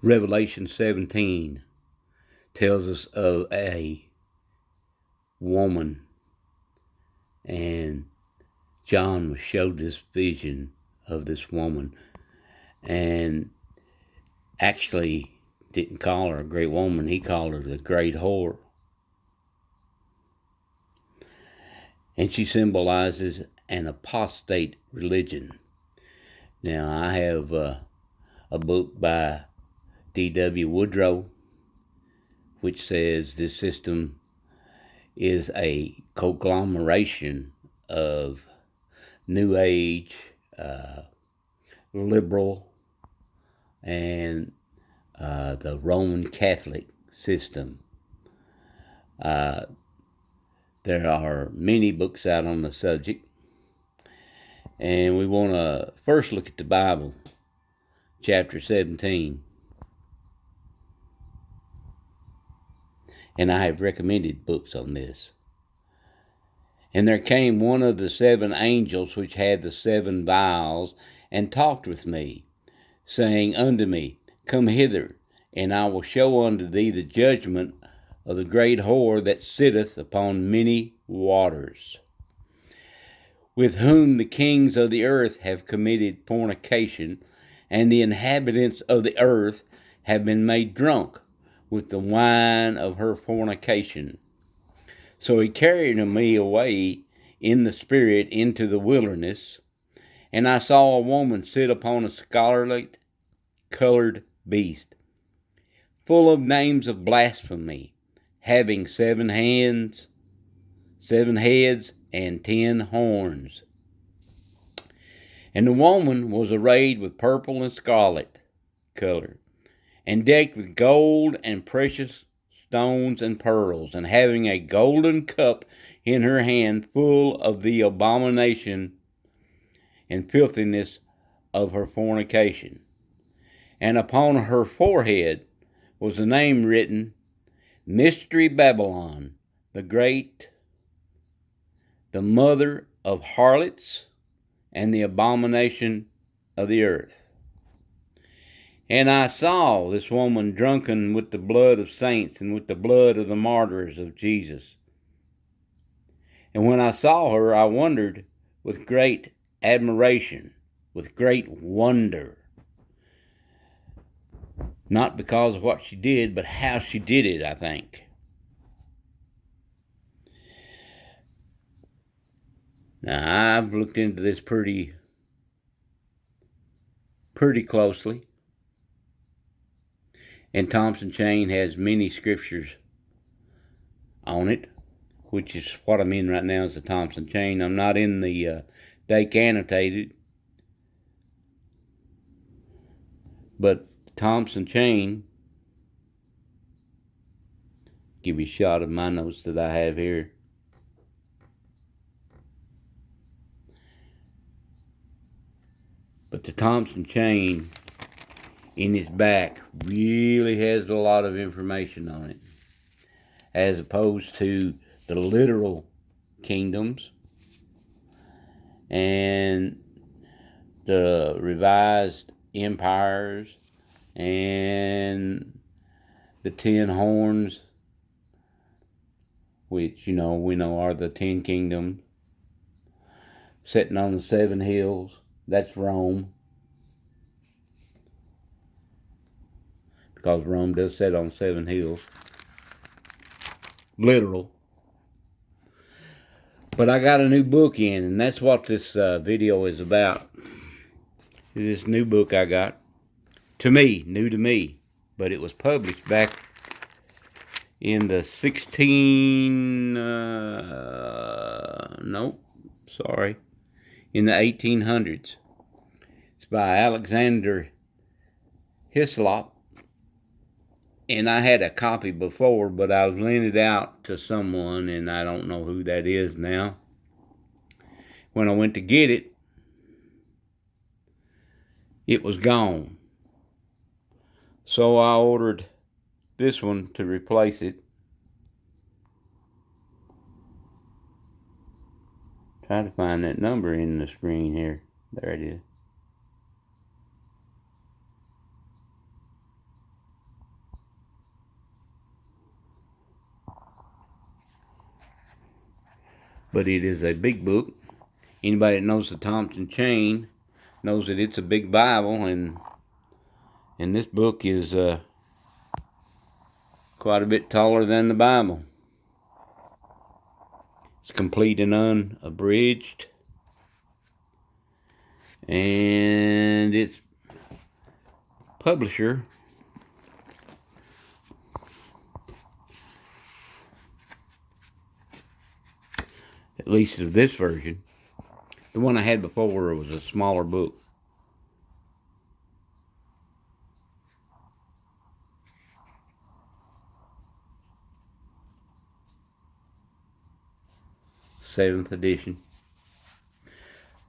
Rev.17 tells us of a woman, and John was showed this vision of this woman, and actually didn't call her a great woman. He called her the great whore. And she symbolizes an apostate religion. Now, I have a book by D.W. Woodrow, which says this system is a conglomeration of New Age, liberal, and the Roman Catholic system. There are many books out on the subject, and we want to first look at the Bible, chapter 17. And I have recommended books on this. And there came one of the 7 angels which had the 7 vials, and talked with me, saying unto me, Come hither, and I will show unto thee the judgment of the great whore that sitteth upon many waters, with whom the kings of the earth have committed fornication, and the inhabitants of the earth have been made drunk with the wine of her fornication. So he carried me away in the spirit into the wilderness, and I saw a woman sit upon a scarlet colored beast, full of names of blasphemy, having 7 heads, and 10 horns. And the woman was arrayed with purple and scarlet color, and decked with gold and precious stones and pearls, and having a golden cup in her hand full of the abomination and filthiness of her fornication. And upon her forehead was a name written, Mystery Babylon, the Great, the mother of harlots, and the abomination of the earth. And I saw this woman drunken with the blood of saints and with the blood of the martyrs of Jesus. And when I saw her, I wondered with great admiration, with great wonder. Not because of what she did, but how she did it, I think. Now, I've looked into this pretty closely. And Thompson Chain has many scriptures on it, which is what I'm in right now, is the Thompson Chain. I'm not in the Dake Annotated, but Thompson Chain, give you a shot of my notes that I have here. But the Thompson Chain in its back really has a lot of information on it, as opposed to the literal kingdoms and the revised empires and the 10 horns, which we know are the 10 kingdoms, sitting on the 7 hills. That's Rome, because Rome does sit on 7 hills, literal. But I got a new book in, and that's what this video is about. This new book I got, new to me, but it was published back in the in the 1800s. It's by Alexander Hislope. And I had a copy before, but I was lending it out to someone, and I don't know who that is now. When I went to get it, it was gone. So I ordered this one to replace it. Trying to find that number in the screen here. There it is. but it is a big book. Anybody that knows the Thompson chain knows that it's a big Bible, and this book is quite a bit taller than the Bible. It's complete and unabridged, and its publisher at least of this version. The one I had before was a smaller book. Seventh edition.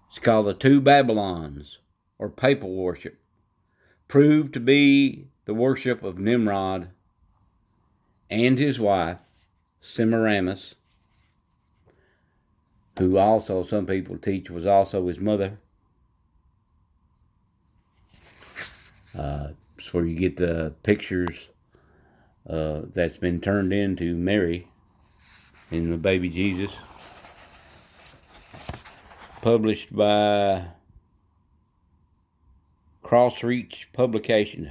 It's called The Two Babylons, or Papal Worship, proved to be the worship of Nimrod and his wife, Semiramis, who also some people teach was also his mother. It's where you get the pictures that's been turned into Mary and the baby Jesus. Published by CROSSREACH Publications.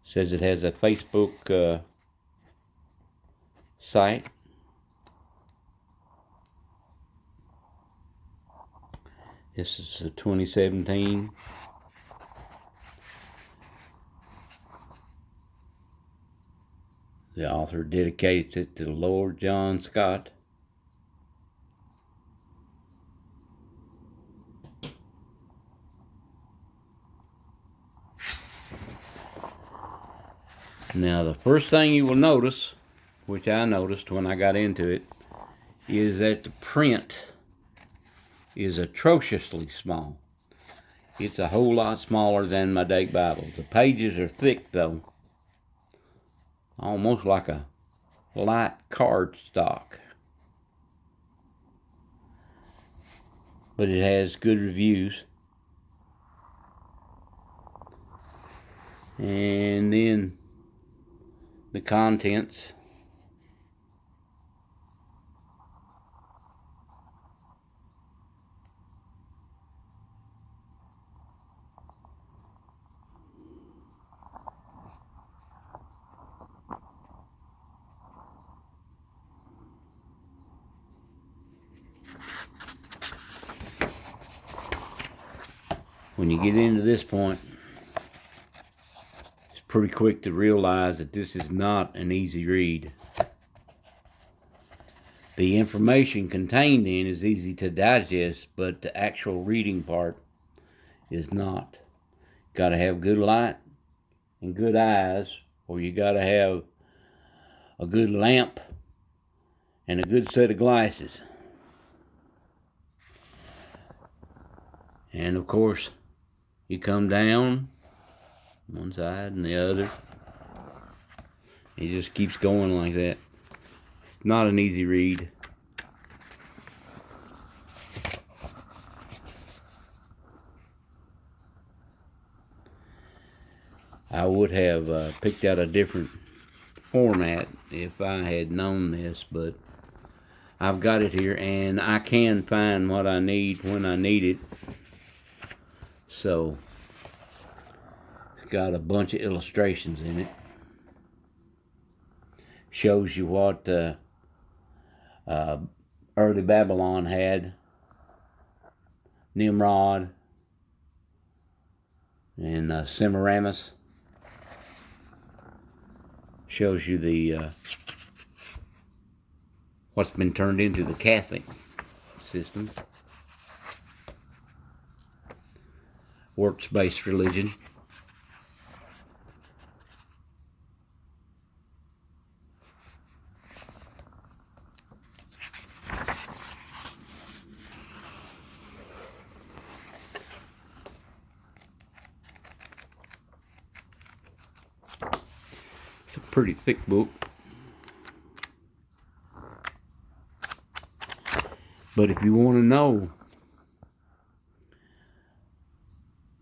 Says it has a Facebook site. This is 2017. The author dedicates it to Lord John Scott. Now, the first thing you will notice, which I noticed when I got into it, is that the print is atrociously small. It's a whole lot smaller than my Dake Bible. The pages are thick, though, almost like a light cardstock. But it has good reviews. And then the contents. When you get into this point, it's pretty quick to realize that this is not an easy read. The information contained in is easy to digest, but the actual reading part is not. Got to have good light and good eyes, or you got to have a good lamp and a good set of glasses. And of course, you come down one side and the other. It just keeps going like that. Not an easy read. I would have picked out a different format if I had known this, but I've got it here and I can find what I need when I need it. So it's got a bunch of illustrations in it. Shows you what early Babylon had. Nimrod and Semiramis. Shows you the what's been turned into the Catholic system. Works-based religion. It's a pretty thick book. But if you want to know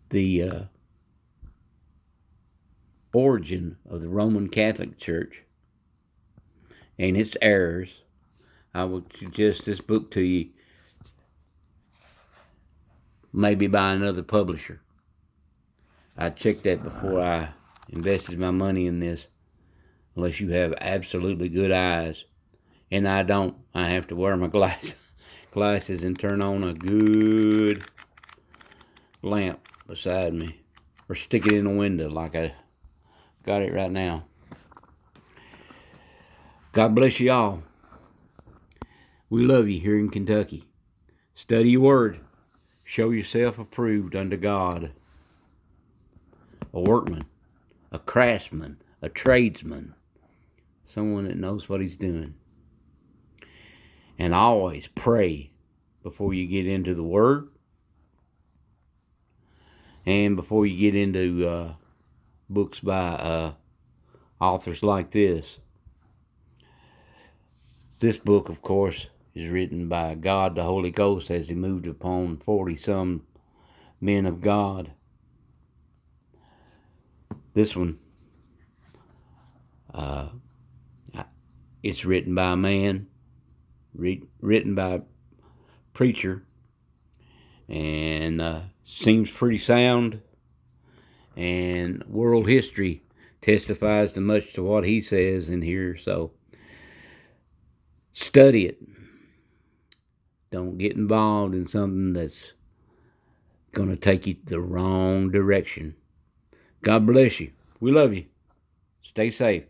the origin of the Roman Catholic Church and its errors, I would suggest this book to you. Maybe by another publisher. I checked that before I invested my money in this, unless you have absolutely good eyes. And I don't. I have to wear my glasses and turn on a good lamp beside me, or stick it in the window like I got it right now. God bless you all. We love you here in Kentucky. Study your word. Show yourself approved unto God. A workman, a craftsman, a tradesman, someone that knows what he's doing. And always pray before you get into the word and before you get into books by authors like this. This book, of course, is written by God the Holy Ghost as he moved upon 40-some men of God. This one, it's written by a man, written by a preacher, and seems pretty sound, and world history testifies to much to what he says in here, so study it. Don't get involved in something that's going to take you the wrong direction. God bless you. We love you. Stay safe.